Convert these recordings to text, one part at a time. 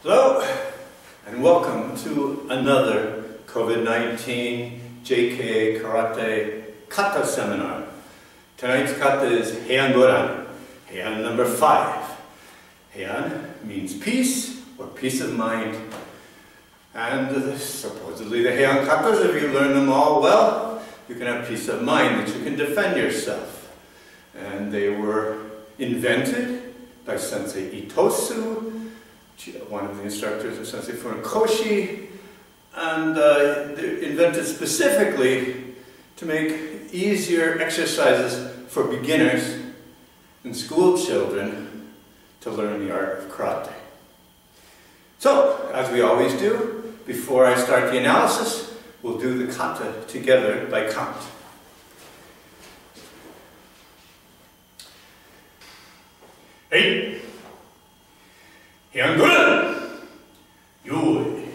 Hello, and welcome to another COVID-19 JKA Karate Kata seminar. Tonight's kata is Heian Godan, Heian number 5. Heian means peace or peace of mind. And supposedly the Heian katas, if you learn them all well, you can have peace of mind that you can defend yourself. And they were invented by Sensei Itosu, one of the instructors of Sensei Funakoshi, and they're invented specifically to make easier exercises for beginners and school children to learn the art of karate. So, as we always do, before I start the analysis, we'll do the kata together by count. Eight. Heian Godan. Yoi.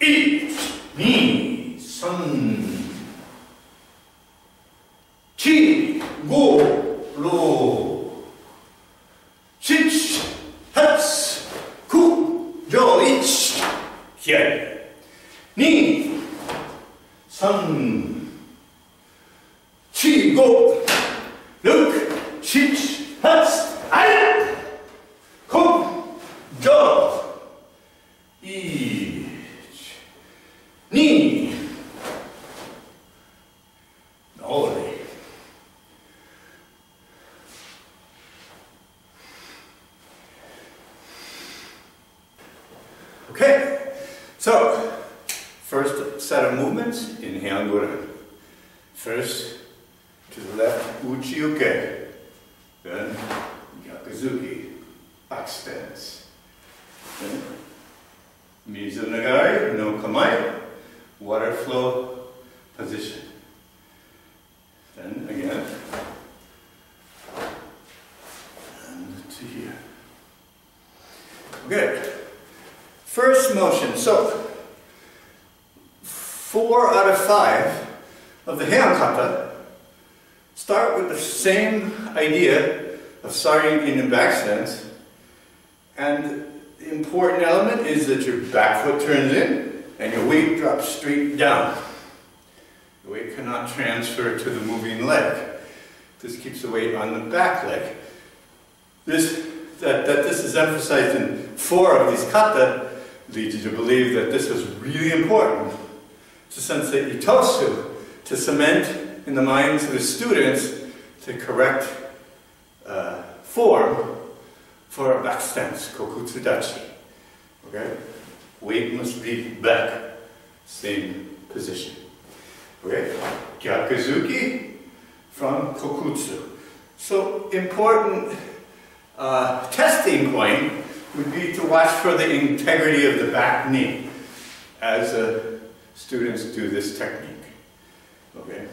Ich, ni, san. Chi, go, ro. Shich, hats, ku, jo, ich. Hien. Ni, san. Chi, go. Look, shich, hats, ai. Kom, jo, ich, ni, nori. Okay, so first set of movements in Heian Godan. First to the left, uchi-uke, then yakuzuki. Back stance. Then, mizu nagai, no kamae, water flow position. Then again, and to here. Okay, first motion. So, 4 out of 5 of the Heian kata start with the same idea of starting in the back stance. And the important element is that your back foot turns in and your weight drops straight down. The weight cannot transfer to the moving leg. This keeps the weight on the back leg. This is emphasized in 4 of these kata leads you to believe that this was really important to Sensei Itosu to cement in the minds of his students the correct form for a back stance, kokutsudachi. Okay? Weight must be back, same position. Okay? Gyakuzuki from kokutsu. So, important testing point would be to watch for the integrity of the back knee as students do this technique. Okay?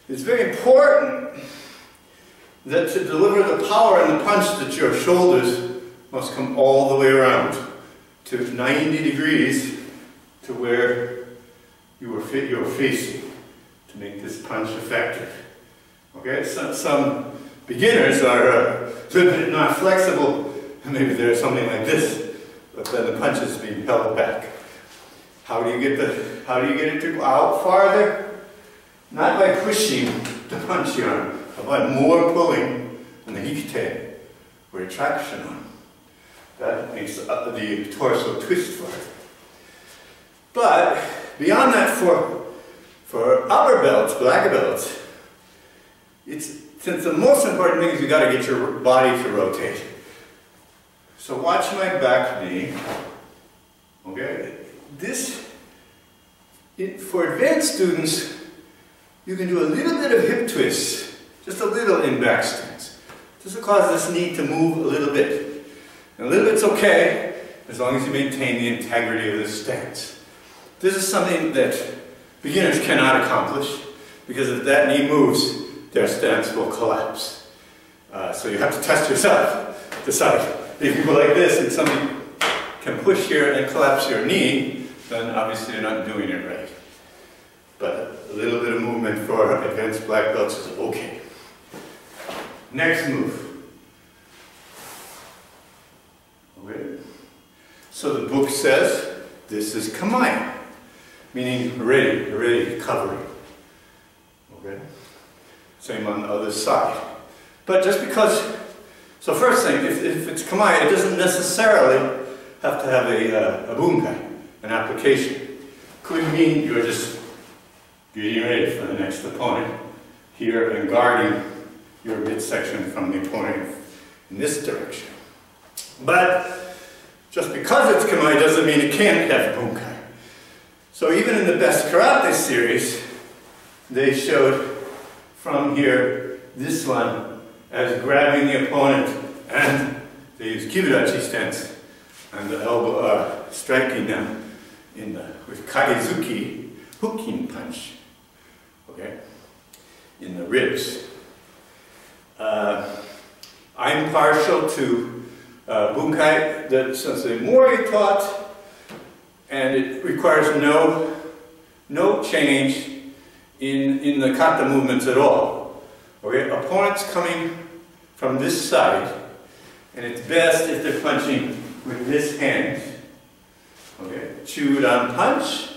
It's very important that to deliver the power and the punch that your shoulders must come all the way around to 90 degrees to where you're facing to make this punch effective. Okay, some beginners are a little bit not flexible, and maybe there's something like this, but then the punch is being held back. How do you get it to go out farther? Not by pushing the punch arm, but more pulling on the hikite, or traction arm. That makes the torso twist farther. But beyond that, for upper belts, black belts, since the most important thing is you got to get your body to rotate. So watch my back knee. Okay, for advanced students, you can do a little bit of hip twists. Just a little in back stance. This will cause this knee to move a little bit. And a little bit's okay, as long as you maintain the integrity of this stance. This is something that beginners cannot accomplish, because if that knee moves, their stance will collapse. So you have to test yourself, decide. If you go like this and somebody can push here and collapse your knee, then obviously you're not doing it right. But a little bit of movement for advanced black belts is okay. Next move. So the book says this is kamae, meaning ready, covering. Okay? Same on the other side. But just because, so first thing, if it's kamae, it doesn't necessarily have to have a bunkai, an application. Could mean you're just getting ready for the next opponent here and guarding your midsection from the opponent in this direction. But just because it's kamae doesn't mean it can't have bunkai. So even in the best karate series, they showed from here this one as grabbing the opponent, and they use kiburachi stance and the elbow striking them with kagezuki, hooking punch. Okay, in the ribs. I'm partial to bunkai, that Sensei Mori taught, and it requires no change in the kata movements at all. Okay, opponents coming from this side, and it's best if they're punching with this hand. Okay, chudan punch.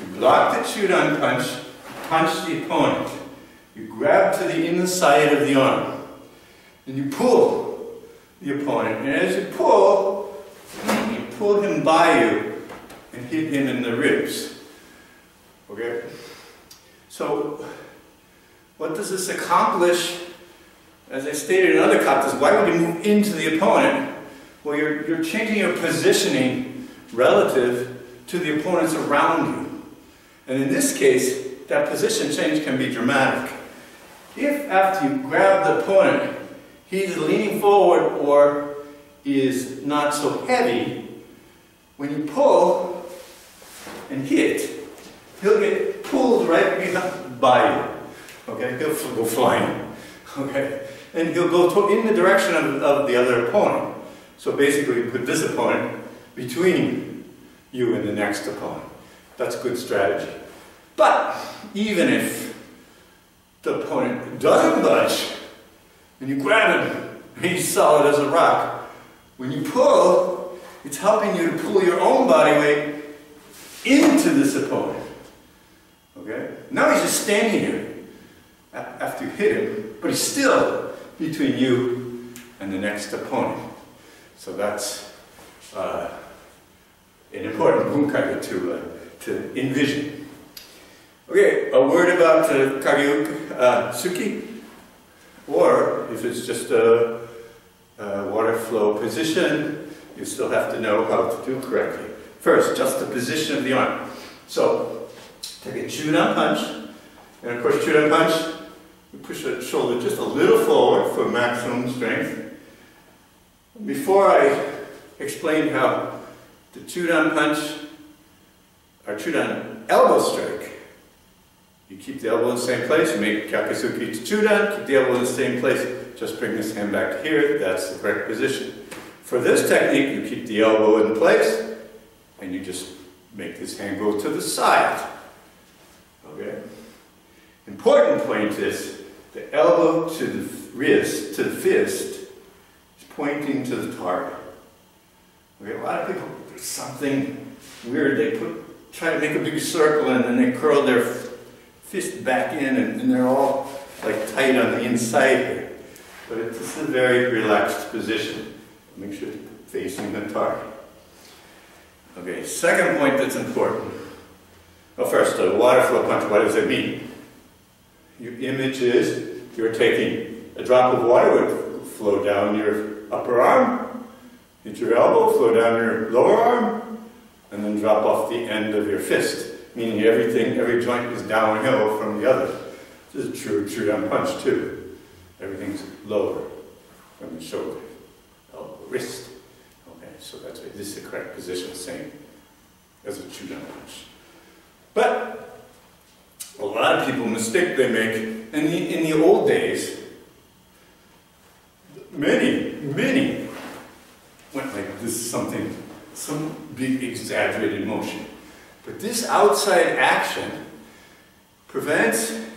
You block the chudan punch, punch the opponent. You grab to the inside of the arm, and you pull the opponent. And as you pull him by you and hit him in the ribs. Okay? So, what does this accomplish? As I stated in other katas, why would you move into the opponent? Well, you're changing your positioning relative to the opponents around you. And in this case, that position change can be dramatic. If after you grab the opponent, he's leaning forward or is not so heavy, when you pull and hit, he'll get pulled right by you. Okay, he'll go flying. Okay, and he'll go in the direction of the other opponent. So basically, you put this opponent between you and the next opponent. That's good strategy. But even if the opponent doesn't budge, and you grab him, and he's solid as a rock, when you pull, it's helping you to pull your own body weight into this opponent. Okay? Now he's just standing here after you hit him, but he's still between you and the next opponent. So that's an important bunkai to envision. Okay, a word about Kage-uke-suki, or if it's just a water flow position, you still have to know how to do correctly. First, just the position of the arm. So, take a chudan punch, and of course chudan punch, you push the shoulder just a little forward for maximum strength. Before I explain how the chudan punch, or chudan elbow strike, you keep the elbow in the same place, you make Kyakusuki to chudan, keep the elbow in the same place, just bring this hand back to here, that's the correct position. For this technique, you keep the elbow in place, and you just make this hand go to the side. Okay? Important point is, the elbow to the wrist, to the fist, is pointing to the target. Okay, a lot of people, there's something weird, they try to make a big circle and then they curl their fist back in and they're all like tight on the inside here. But it's a very relaxed position. Make sure you're facing the target. Okay, second point that's important. Well, first, a water flow punch, what does it mean? Your image is you're taking a drop of water would flow down your upper arm, hit your elbow, flow down your lower arm, and then drop off the end of your fist, meaning every joint is downhill from the other. This is true chudan punch too. Everything's lower from the shoulder, elbow, wrist. Okay, so that's why this is the correct position, same as a chudan punch. But a lot of people mistake they make. In the old days, many went like this, some big exaggerated motion. But this outside action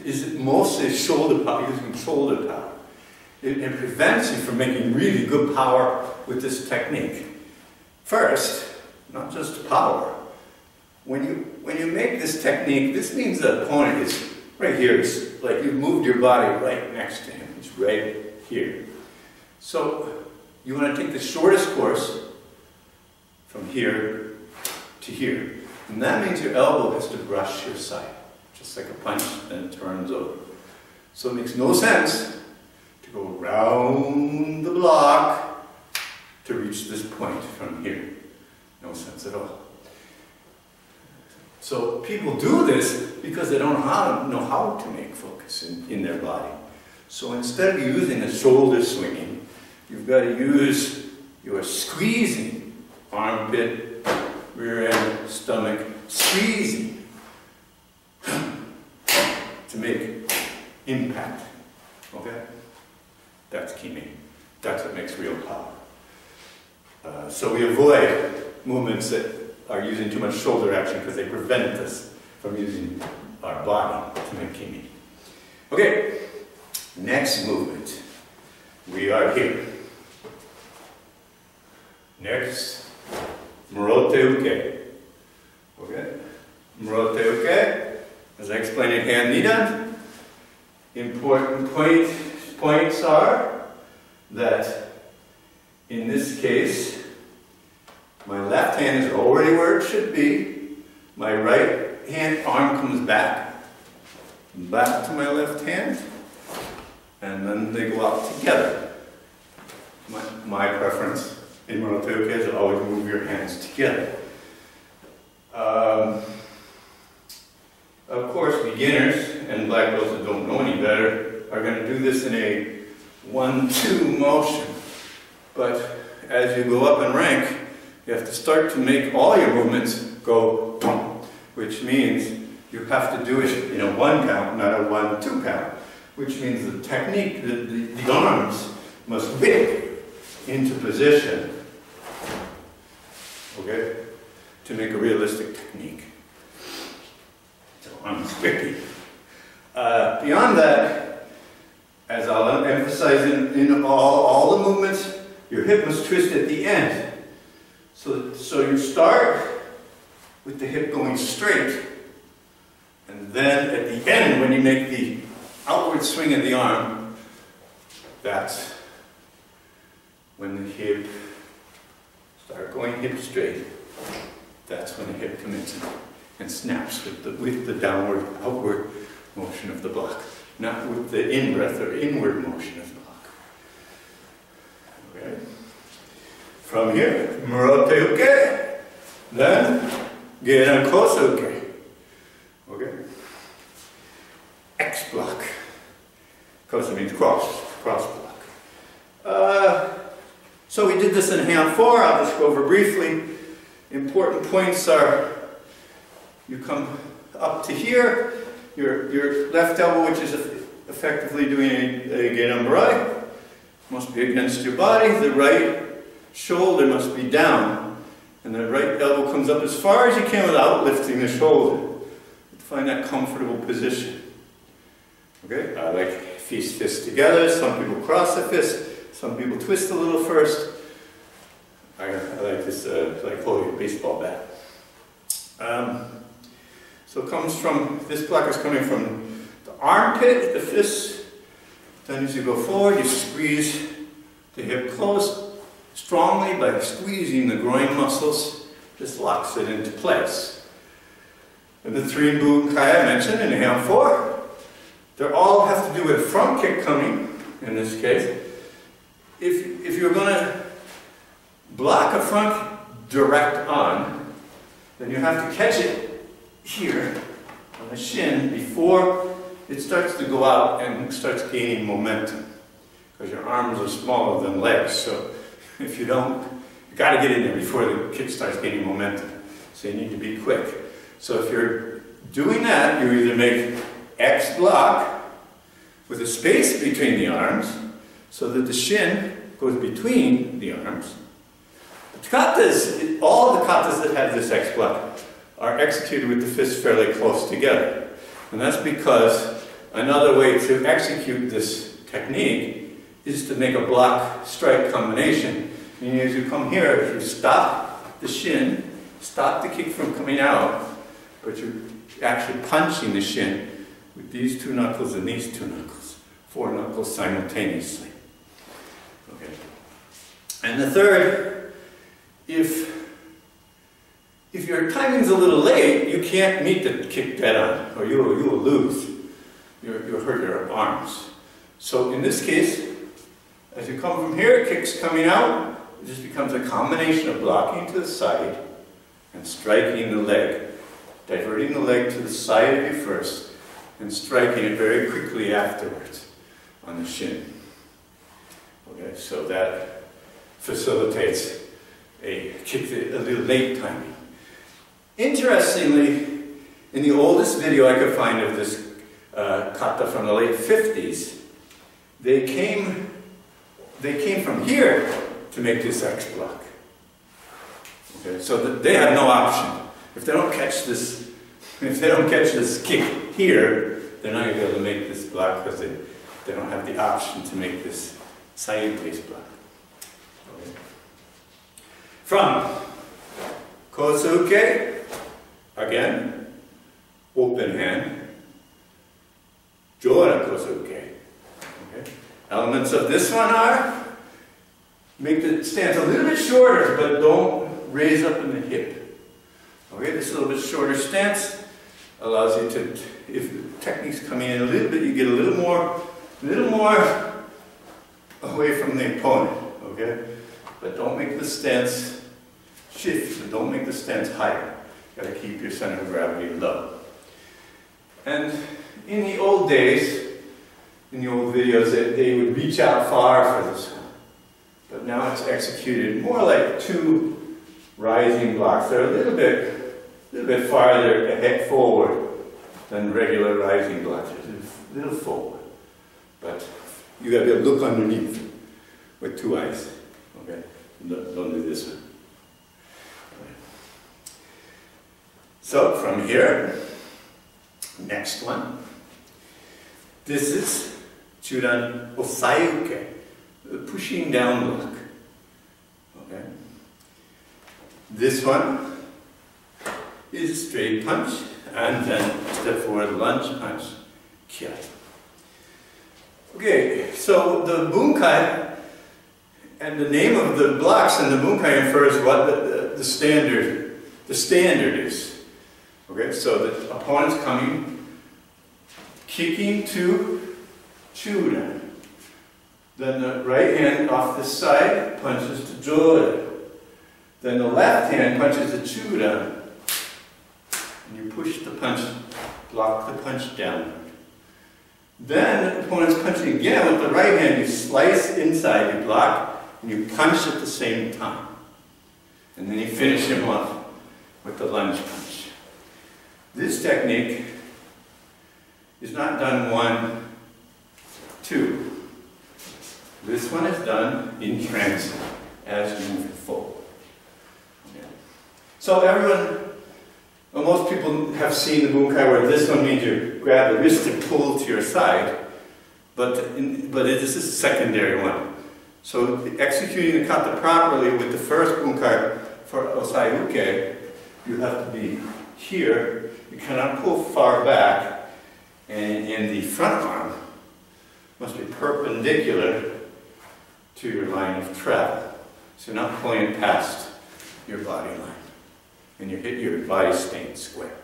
is mostly shoulder power, using shoulder power. It prevents you from making really good power with this technique. First, not just power. When you make this technique, this means the opponent is right here. It's like you've moved your body right next to him. It's right here. So you want to take the shortest course from here to here. And that means your elbow has to brush your side. Just like a punch, then it turns over. So it makes no sense to go around the block to reach this point from here. No sense at all. So people do this because they don't know how to make focus in their body. So instead of using a shoulder swinging, you've got to use your squeezing, armpit, rear end, stomach, squeezing to make impact. Okay? That's kimi. That's what makes real power. So we avoid movements that are using too much shoulder action because they prevent us from using our body to make kimi. Okay, next movement. We are here. Next, Murote Uke. Okay, Murote Uke, as I explained in Heian Nidan, important points are that in this case, my left hand is already where it should be. My right hand arm comes back to my left hand, and then they go out together. My preference in Murote Uke is to always move your hands together. Of course, beginners and black belts that don't know any better are going to do this in a 1-2 motion. But as you go up in rank, you have to start to make all your movements go boom, which means you have to do it in a 1 count, not a 1-2 count, which means the technique, the arms must whip into position, okay, to make a realistic technique. So arms whipping. Beyond that, as I'll emphasize in all the movements, your hip must twist at the end. So you start with the hip going straight, and then at the end, when you make the outward swing of the arm, that's when the hip start going hip straight. That's when the hip comes in and snaps with the downward, outward motion of the block, not with the in-breath or inward motion of the block. Okay. From here, Murote Uke, then Godan Kosuke. Okay. X block. Kosu means cross block. So we did this in Heian 4. I'll just go over briefly. Important points are, you come up to here, your left elbow, which is effectively doing a Godan Barai, must be against your body. The right shoulder must be down, and the right elbow comes up as far as you can without lifting the shoulder. Find that comfortable position. Okay, I like fists together. Some people cross the fist. Some people twist a little first. I like this, like holding a baseball bat. So it comes from, this block is coming from the armpit, the fist. Then as you go forward, you squeeze the hip close strongly by squeezing the groin muscles. This locks it into place. And the 3 Bunkai I mentioned in Heian 4, they all have to do with front kick coming, in this case. If you're going to block a front direct on, then you have to catch it here on the shin before it starts to go out and starts gaining momentum. Because your arms are smaller than legs, so if you don't, you got to get in there before the kick starts gaining momentum. So you need to be quick. So if you're doing that, you either make X block with a space between the arms so that the shin goes between the arms. The katas, all the katas that have this X block are executed with the fists fairly close together. And that's because another way to execute this technique is to make a block strike combination. Meaning as you come here, if you stop the shin stop the kick from coming out, but you're actually punching the shin with these two knuckles and these two knuckles, 4 knuckles simultaneously. Okay. And the third, if your timing's a little late, you can't meet the kick dead on, or you will lose. You'll hurt your arms. So in this case, as you come from here, kick's coming out, it just becomes a combination of blocking to the side and striking the leg. Diverting the leg to the side of you first and striking it very quickly afterwards on the shin. Okay, so that facilitates a kick a little late timing. Interestingly, in the oldest video I could find of this kata from the late 50s, they came from here to make this X block. Okay, so they had no option. If they don't catch this kick here, they're not going to be able to make this block because they don't have the option to make this sideways block. Okay. From Kosuke, again, open hand, Jora Kosuke. Okay. Elements of this one are, make the stance a little bit shorter, but don't raise up in the hip. Okay, this little bit shorter stance allows you to, if the technique's coming in a little bit, you get a little more away from the opponent, okay? But don't make the stance shift, don't make the stance higher. You gotta keep your center of gravity low. And in the old days, in the old videos, they would reach out far for this one. But now it's executed more like 2 rising blocks. They're a little bit farther ahead forward than regular rising blocks. A little forward. But you gotta be able to look underneath with 2 eyes. Okay? Don't do this one. Okay. So from here, next one. This is Chudan Osayuke, the pushing down block. Okay? This one is straight punch, and then step forward, lunge, punch, kiai. Okay, so the bunkai, and the name of the blocks in the bunkai infers what the standard is. Okay, so the opponent's coming, kicking to Chudan. Then the right hand off the side punches to Joda. Then the left hand punches the Chudan. And you push the punch, block the punch down. Then the opponent's punching again with the right hand. You slice inside, you block, and you punch at the same time. And then you finish him off with the lunge punch. This technique is not done 1, 2. This one is done in transit as you move forward. Okay. So most people have seen the bunkai where this one means you grab the wrist and pull to your side, but this is a secondary one. So executing the kata properly with the first bunkai for Osayuke, you have to be here. You cannot pull far back, and the front arm must be perpendicular to your line of travel. So you're not pulling past your body line. And you hit your body staying square.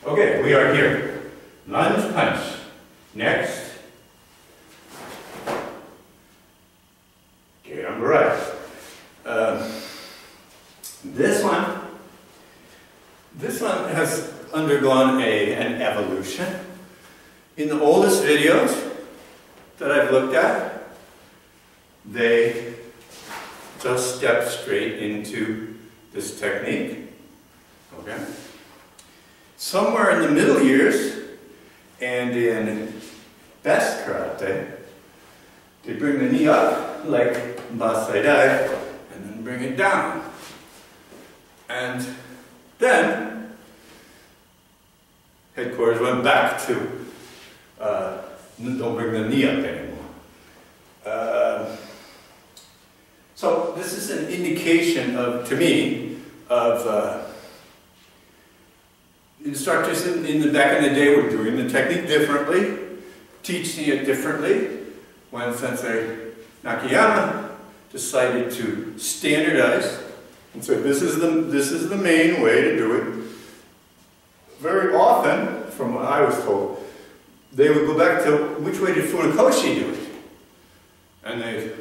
Okay, we are here. Lunge punch. Next. Okay, I'm right. This one has undergone an evolution. In the oldest videos that I've looked at, they just step straight into this technique. Okay? Somewhere in the middle years, and in best karate, they bring the knee up like Basaidai, and then bring it down. And then headquarters went back to don't bring the knee up anymore. So this is an indication tradition of, to me, of instructors back in the day were doing the technique differently, teaching it differently. When Sensei Nakayama decided to standardize and said, this is the main way to do it. Very often, from what I was told, they would go back to which way did Funakoshi do it? And they'd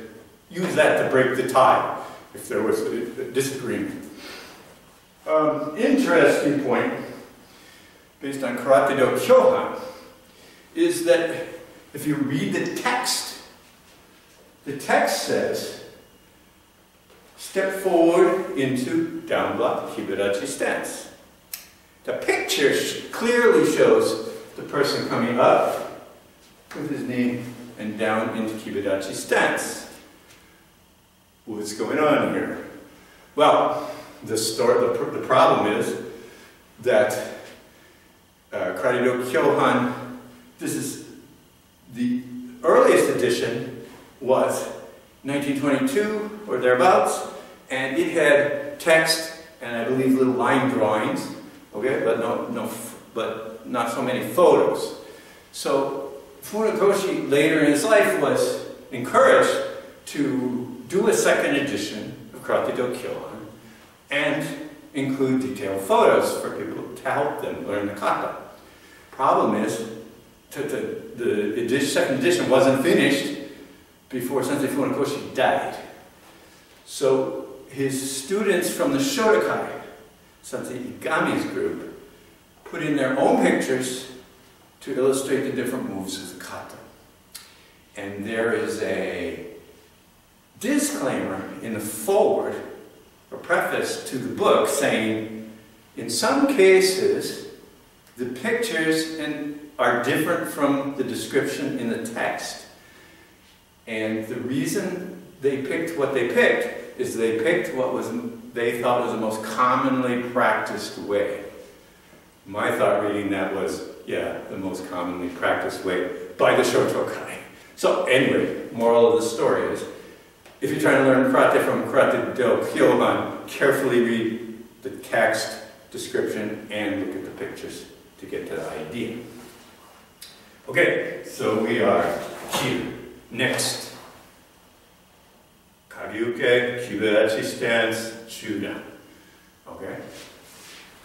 use that to break the tie if there was a disagreement. Interesting point, based on Karate Do Kyohan, is that if you read the text says, step forward into down block Kibarachi stance. The picture clearly shows the person coming up with his knee and down into Kibarachi stance. What's going on here? Well, the problem is that Karate Do Kyohan, this is the earliest edition was 1922 or thereabouts, and it had text and I believe little line drawings, okay, but not so many photos. So Funakoshi later in his life was encouraged to do a second edition of Karate Do Kyohan and include detailed photos for people to help them learn the kata. Problem is, the second edition wasn't finished before Sensei Funakoshi died. So his students from the Shotokai, Sensei Igami's group, put in their own pictures to illustrate the different moves of the kata. And there is a disclaimer in the foreword, or preface to the book, saying, in some cases, the pictures are different from the description in the text. And the reason they picked what they picked is they picked what they thought was the most commonly practiced way. My thought reading that was, yeah, the most commonly practiced way by the Shotokai. So anyway, moral of the story is, if you're trying to learn karate from Karate Do Kyohan, carefully read the text, description, and look at the pictures to get to the idea. Okay, so we are here. Next. Karyuke, Kibarachi stance, shutdown. Okay?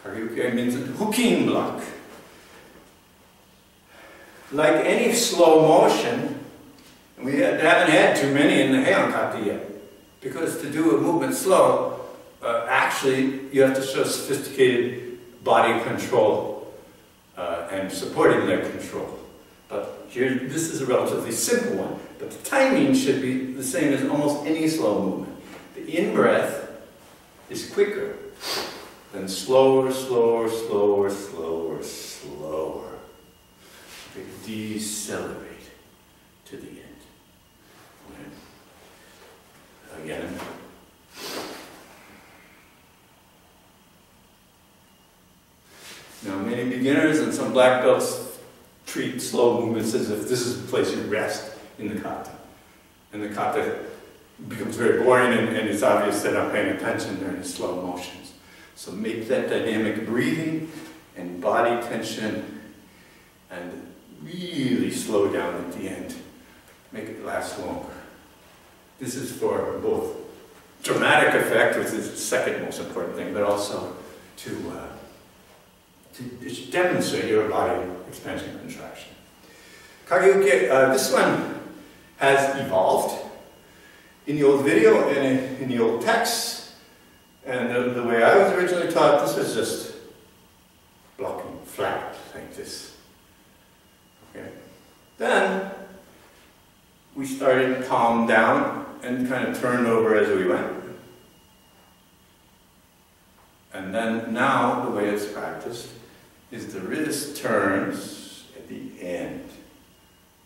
Karyuke means a hooking block. Like any slow motion, we haven't had too many in the Heian kata yet. Because to do a movement slow, actually you have to show sophisticated body control and supporting leg control. But here, this is a relatively simple one. But the timing should be the same as almost any slow movement. The in-breath is quicker than slower, slower, slower, slower, slower. Okay, decelerate to the end. Okay. Again. Now, many beginners and some black belts treat slow movements as if this is the place you rest in the kata. And the kata becomes very boring and it's obvious they're not paying attention during the slow motions. So make that dynamic breathing and body tension and really slow down at the end. Make it last longer. This is for both dramatic effect, which is the second most important thing, but also to demonstrate your body expansion and contraction. Karyuke, this one has evolved in the old video and in the old text. And the way I was originally taught, this was just blocking flat like this. Okay. Then we started to calm down and kind of turned over as we went. And then now the way it's practiced is the wrist turns at the end.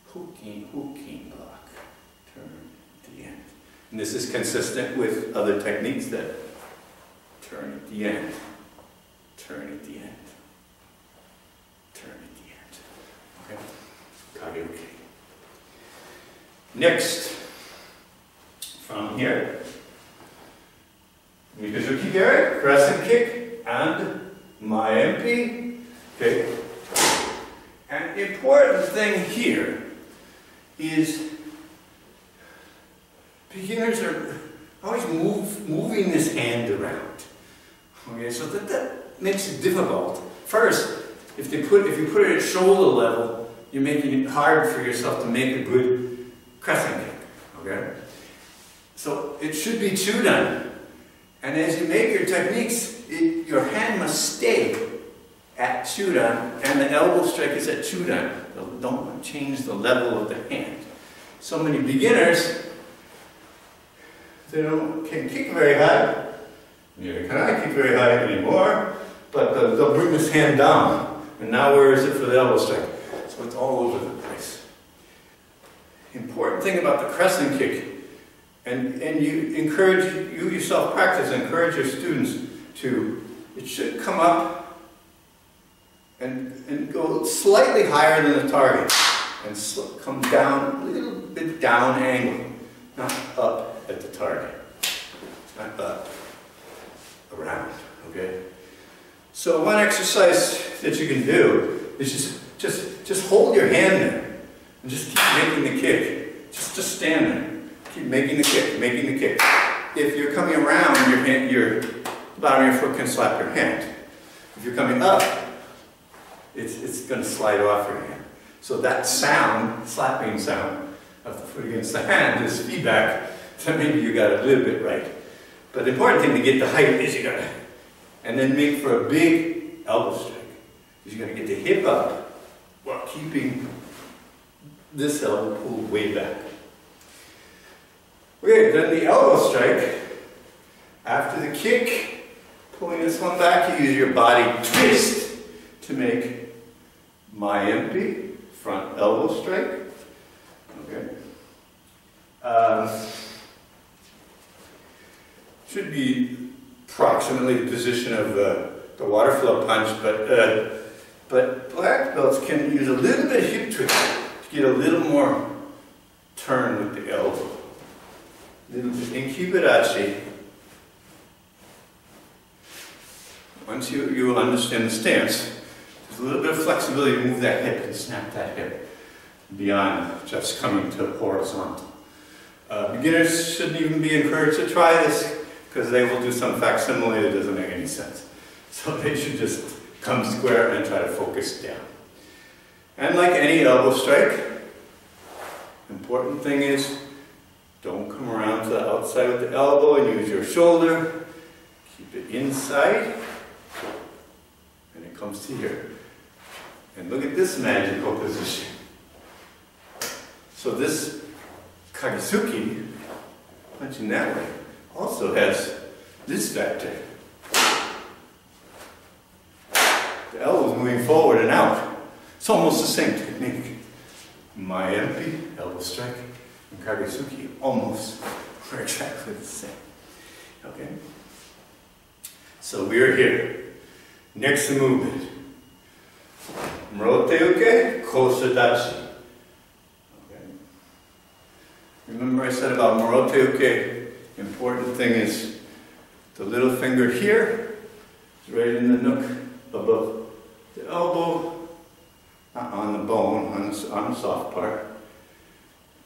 Hooking block. Turn at the end. And this is consistent with other techniques that turn at the end. Turn at the end. Turn at the end. Okay? Karyuke. Next, from here, Mikazuki Gary, crescent kick, and Maempi. Okay. An important thing here is beginners are always moving this hand around. Okay, so that makes it difficult. First, if you put it at shoulder level, you're making it hard for yourself to make a good crescent kick. Okay? So it should be chudan. And as you make your techniques, your hand must stay at chudan, and the elbow strike is at chudan. Don't change the level of the hand. So many beginners, they can't kick very high. Neither can I kick very high anymore, but they'll bring this hand down. And now where is it for the elbow strike? So it's all over the place. Important thing about the crescent kick, and you encourage, you yourself practice, encourage your students to, it should come up and go slightly higher than the target, and come down, a little bit down angle, not up at the target, not up, around, okay? So one exercise that you can do is just hold your hand there, and just keep making the kick. Just stand there, keep making the kick, making the kick. If you're coming around, the bottom of your foot can slap your hand. If you're coming up, it's going to slide off your hand. So that sound, slapping sound of the foot against the hand is feedback that maybe you got a little bit right. But the important thing to get the height is you got to, and then make for a big elbow strike. Because you're going to get the hip up while keeping this elbow pulled way back. Okay, then the elbow strike, after the kick, pulling this one back, you use your body twist to make Maempi, front elbow strike. Okay. Should be approximately the position of the water flow punch, but black belts can use a little bit of hip twist to get a little more turn with the elbow. Little bit in Kibarachi. Once you understand the stance, there's a little bit of flexibility to move that hip and snap that hip beyond just coming to horizontal. Beginners shouldn't even be encouraged to try this because they will do some facsimile that doesn't make any sense. So they should just come square and try to focus down. And like any elbow strike, important thing is don't come around to the outside with the elbow and use your shoulder. Keep it inside. And it comes to here. And look at this magical position. So this Kagesuki, punching that way, also has this factor. The elbow's moving forward and out. It's almost the same technique. Maempi, elbow strike, and Kagesuki almost are exactly the same. Okay? So we're here. Next movement. Morote uke, kosadachi. Okay. Remember I said about morote uke, important thing is the little finger here is right in the nook above the elbow, not on the bone, on the soft part,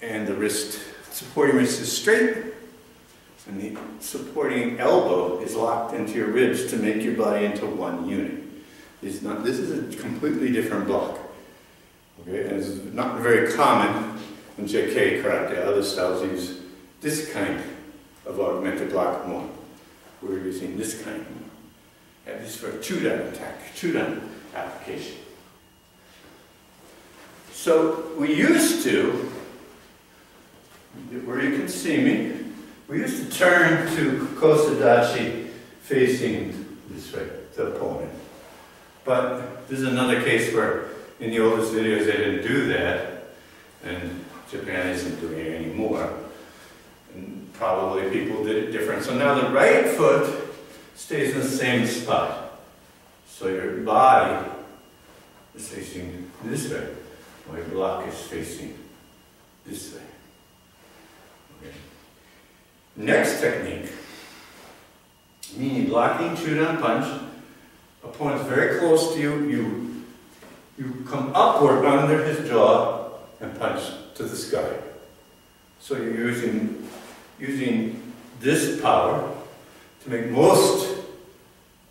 and the wrist, supporting wrist is straight, and the supporting elbow is locked into your ribs to make your body into one unit. This is a completely different block. Okay, and it's not very common in JKA karate. Other styles use this kind of augmented block more. We're using this kind more. At least for a chudan attack, chudan application. So we used to, where you can see me, we used to turn to kosadachi facing this way, the opponent. But this is another case where in the oldest videos they didn't do that, and Japan isn't doing it anymore. And probably people did it different. So now the right foot stays in the same spot. So your body is facing this way, while your block is facing this way. Okay. Next technique blocking shutdown punch. Opponent's very close to you. You come upward under his jaw and punch to the sky. So you're using this power to make most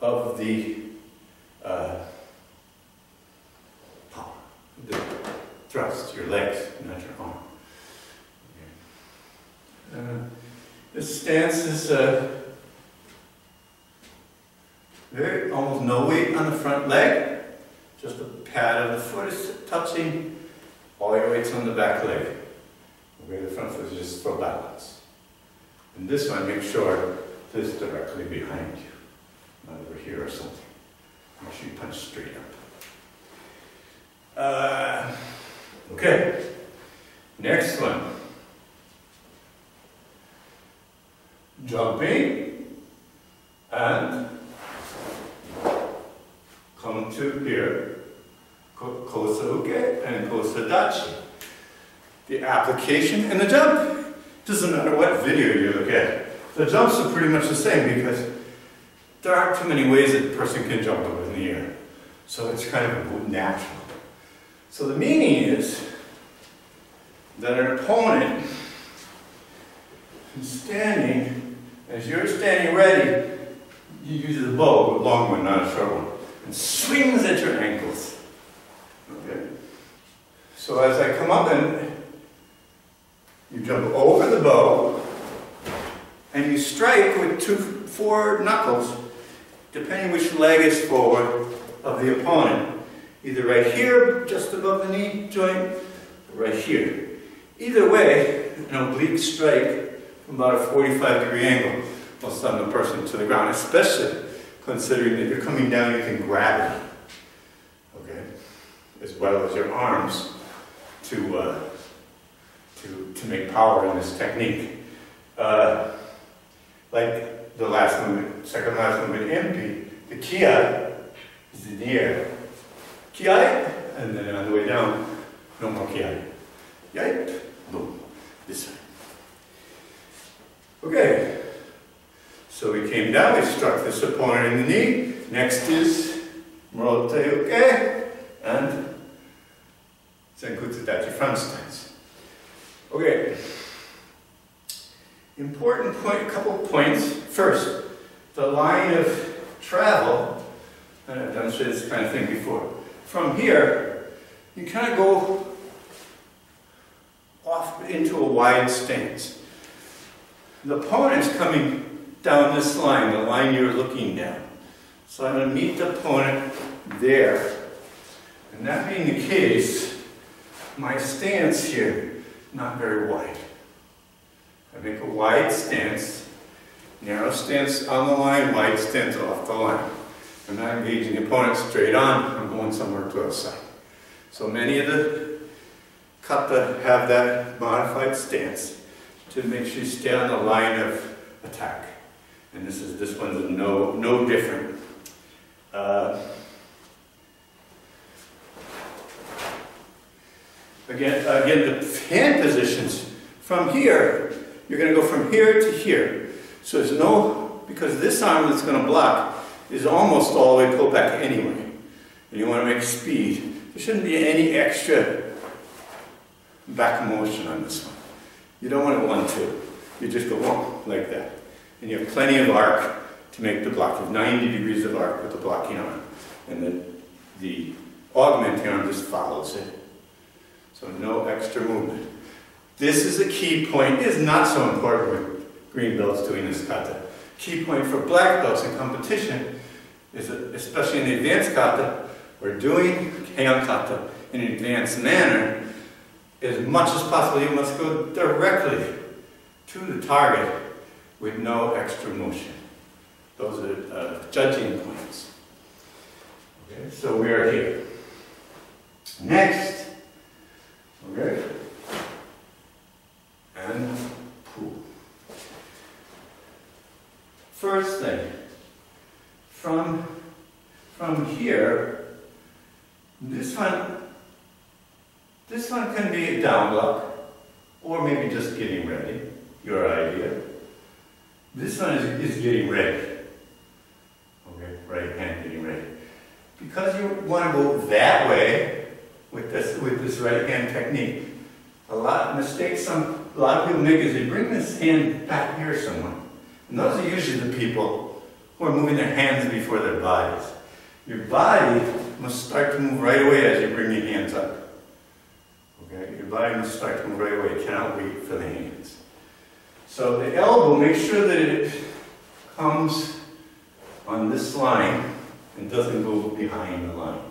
of the power, the thrust, your legs, not your arm. Okay. This stance is almost no weight on the front leg, just the pad of the foot is touching, all your weight's on the back leg. Okay, the front foot is just for balance. And this one, make sure this is directly behind you, not over here or something. Make sure you punch straight up. Okay, next one. Jumping and come to here, Kosauke and Kosadachi. The application and the jump, doesn't matter what video you look at. The jumps are pretty much the same because there aren't too many ways that a person can jump up in the air. So it's kind of natural. So the meaning is that an opponent is standing, as you're standing ready, you use a bow, a long one, not a short one, and swings at your ankles. Okay? So as I come up and you jump over the bow, and you strike with four knuckles, depending which leg is forward of the opponent. Either right here, just above the knee joint, or right here. Either way, an oblique strike from about a 45-degree angle will send the person to the ground, especially considering that you're coming down using gravity, okay, as well as your arms to make power in this technique. Like the last movement, second last movement, MP, the kiai is in the air. Kiai, and then on the way down, no more kiai. Yai, boom, this way. Okay, so we came down, we struck this opponent in the knee. Next is Moroteuke and Zenkutsudachi front stance. Okay, important point, a couple points. First, the line of travel, and I've demonstrated this kind of thing before. From here, you kind of go off into a wide stance. The opponent's coming down this line, the line you're looking down. So I'm going to meet the opponent there. And that being the case, my stance here, not very wide. I make a wide stance, narrow stance on the line, wide stance off the line. I'm not engaging the opponent straight on, I'm going somewhere to the side. So many of the kata have that modified stance to make sure you stay on the line of attack. And this one's no different. Again, the hand positions from here, you're going to go from here to here. So there's because this arm that's going to block is almost all the way pulled back anyway. And you want to make speed. There shouldn't be any extra back motion on this one. You don't want it 1-2. You just go like that. And you have plenty of arc to make the block. You have 90 degrees of arc with the blocking arm. And the augmenting arm just follows it. So no extra movement. This is a key point. It is not so important with green belts doing this kata. Key point for black belts in competition is that, especially in the advanced kata, we're doing Heian kata in an advanced manner. As much as possible, you must go directly to the target with no extra motion. Those are judging points. Okay, so we are here. Next, okay, and pull. First thing, from here, this one can be a down block, or maybe just getting ready, your idea. This one is getting ready. because you want to go that way with this right hand technique, a lot of mistakes a lot of people make is they bring this hand back here somewhere. And those are usually the people who are moving their hands before their bodies. Your body must start to move right away as you bring your hands up. Okay? Your body must start to move right away. It cannot wait for the hands. So the elbow, make sure that it comes on this line and doesn't go behind the line.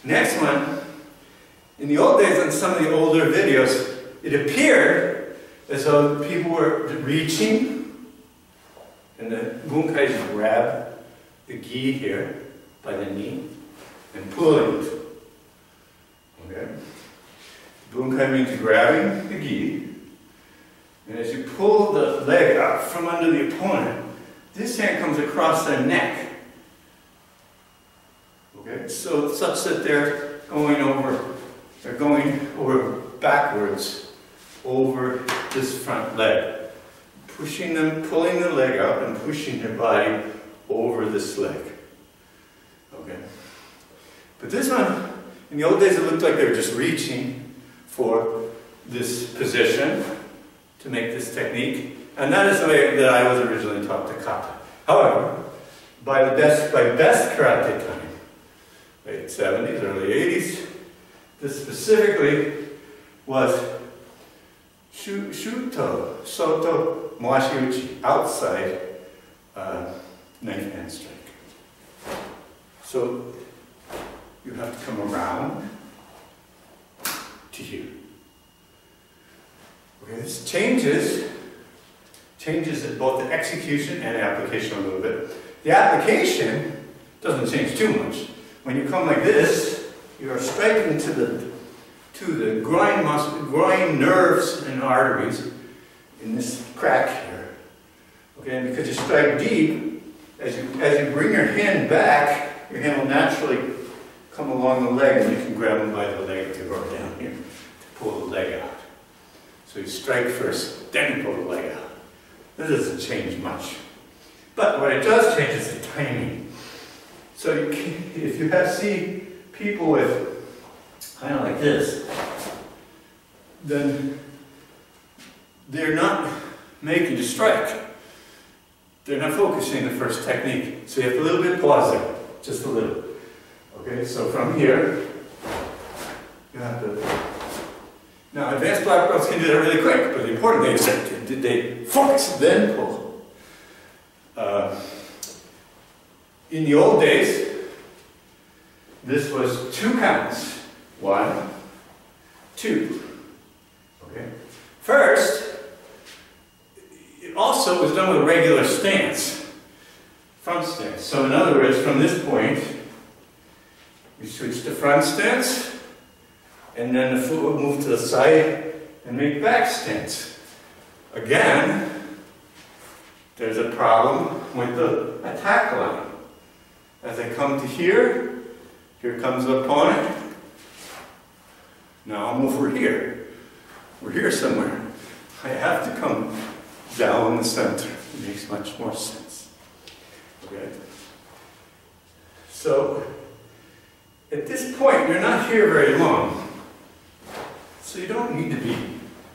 Next one, in the old days on some of the older videos, it appeared as though people were reaching and the bunkais grab the gi here by the knee and pulling it. Okay? Bunkai means grabbing the gi, and as you pull the leg out from under the opponent, this hand comes across their neck. Okay? So such that they're going over backwards over this front leg, pushing them, pulling the leg out and pushing their body over this leg. Okay? But this one, in the old days it looked like they were just reaching for this position to make this technique, and that is the way that I was originally taught to kata. However, by best karate time, late 70s, early 80s, this specifically was shuto, soto, moashiuchi, outside knife hand strike. So you have to come around to here. Okay, this changes at both the execution and application a little bit. The application doesn't change too much. When you come like this, you are striking to the groin nerves and arteries in this crack here. Okay, and because you strike deep, as you bring your hand back, your hand will naturally come along the leg, and you can grab them by the leg to go down here to pull the leg out. So you strike first, then you pull the leg out. This doesn't change much. But what it does change is the timing. So if you see people with kind of like this, then they're not making the strike. They're not focusing the first technique. So you have to a little bit pause there, just a little. Okay, so from here, you have to. Now, advanced black belts can do that really quick, but the important thing is that did they focus, then pull. In the old days, this was 2 counts. 1, 2. Okay. First, it also was done with a regular stance, front stance. So in other words, from this point, you switch to front stance, and then the foot will move to the side and make back stance. Again, there's a problem with the attack line. As I come to here comes the opponent. Now I'll move over here. We're here somewhere. I have to come down the center. It makes much more sense. Okay? So, at this point, you're not here very long. So you don't need to be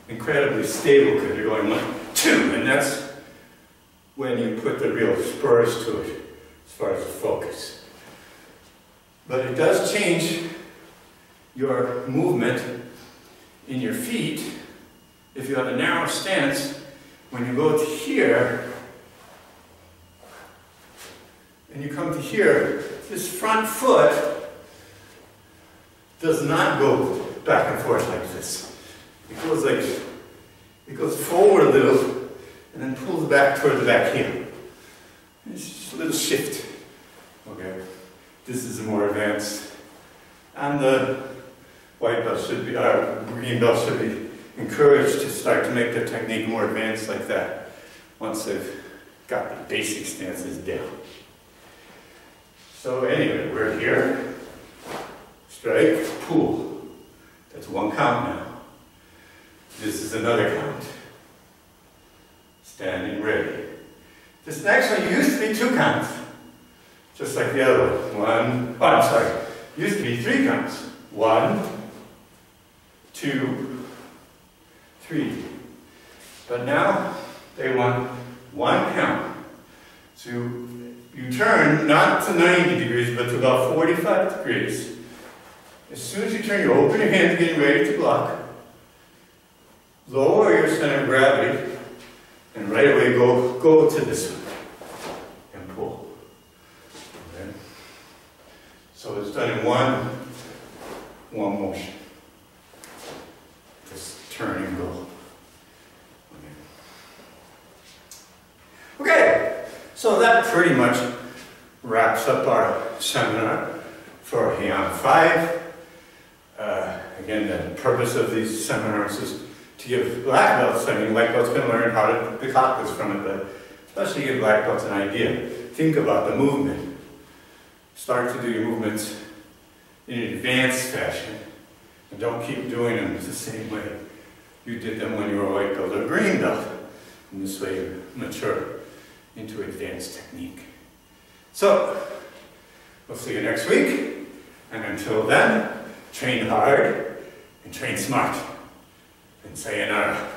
incredibly stable because you're going 1, 2, and that's when you put the real spurs to it as far as the focus. But it does change your movement in your feet. If you have a narrow stance, when you go to here and you come to here, this front foot does not go back and forth like this. It goes forward a little and then pulls back toward the back heel. It's just a little shift. Okay, this is more advanced, and the white belt should be, or green belt should be encouraged to start to make their technique more advanced like that once they've got the basic stances down. So anyway, we're here. Strike, pull. That's 1 count now. This is another count. Standing ready. This next one used to be 2 counts. just like the other one. Oh, I'm sorry. Used to be 3 counts. 1, 2, 3. But now they want 1 count. So you turn not to 90 degrees, but to about 45 degrees. As soon as you turn, you open your hands, getting ready to block. Lower your center of gravity, and right away go to this one and pull. Okay? So it's done in one motion. Just turn and go. Okay, so that pretty much wraps up our seminar for Heian 5. Again, the purpose of these seminars is to give black belts, white belts can learn how to pick katas from it, but especially give black belts an idea. Think about the movement. Start to do your movements in an advanced fashion, and don't keep doing them the same way you did them when you were a white belt or a green belt. And this way you mature into advanced technique. So, we'll see you next week, and until then, train hard and train smart. And sayonara.